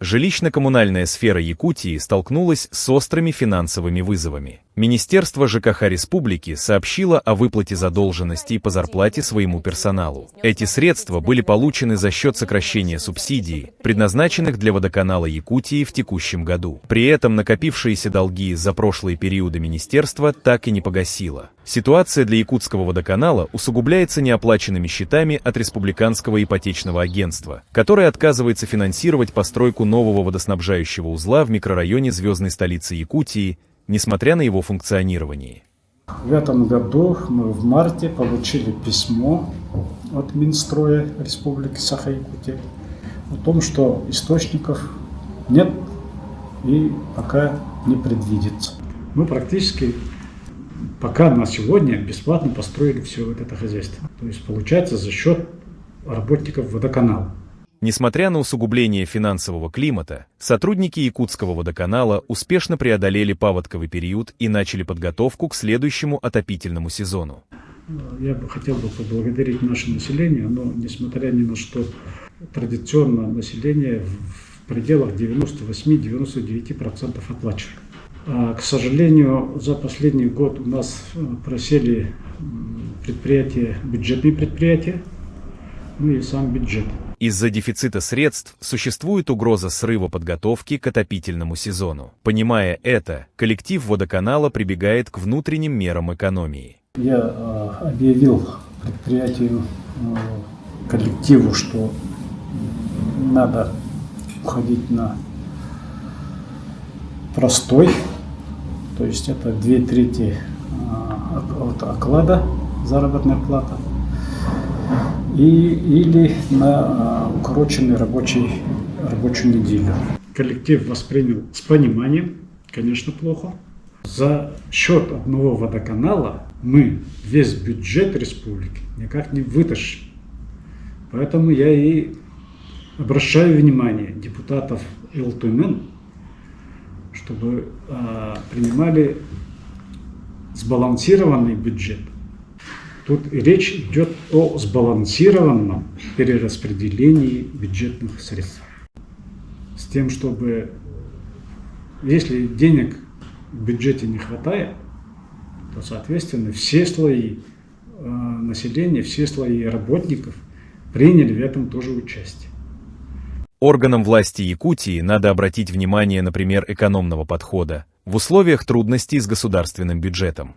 Жилищно-коммунальная сфера Якутии столкнулась с острыми финансовыми вызовами. Министерство ЖКХ республики сообщило о выплате задолженностей по зарплате своему персоналу. Эти средства были получены за счет сокращения субсидий, предназначенных для водоканала Якутии в текущем году. При этом накопившиеся долги за прошлые периоды министерство так и не погасило. Ситуация для якутского водоканала усугубляется неоплаченными счетами от Республиканского ипотечного агентства, которое отказывается финансировать постройку нового водоснабжающего узла в микрорайоне звездной столицы Якутии, несмотря на его функционирование. В этом году мы в марте получили письмо от Минстроя Республики Саха-Якутия о том, что источников нет и пока не предвидится. Мы практически пока на сегодня бесплатно построили все вот это хозяйство. То есть получается за счет работников водоканала. Несмотря на усугубление финансового климата, сотрудники Якутского водоканала успешно преодолели паводковый период и начали подготовку к следующему отопительному сезону. Я бы хотел поблагодарить наше население, но несмотря ни на что, традиционно население в пределах 98-99% оплачивает. К сожалению, за последний год у нас просели бюджетные предприятия, ну и сам бюджет. Из-за дефицита средств существует угроза срыва подготовки к отопительному сезону. Понимая это, коллектив водоканала прибегает к внутренним мерам экономии. Я объявил предприятию, коллективу, что надо уходить на простой, то есть это 2/3 от оклада, заработная плата, или на укороченную рабочую неделю. Коллектив воспринял с пониманием, конечно, плохо. За счет одного водоканала мы весь бюджет республики никак не вытащим. Поэтому я и обращаю внимание депутатов ЛТН, чтобы принимали сбалансированный бюджет. Тут речь идет о сбалансированном перераспределении бюджетных средств. С тем, чтобы, если денег в бюджете не хватает, то, соответственно, все слои населения, все слои работников приняли в этом тоже участие. Органам власти Якутии надо обратить внимание на пример экономного подхода в условиях трудностей с государственным бюджетом.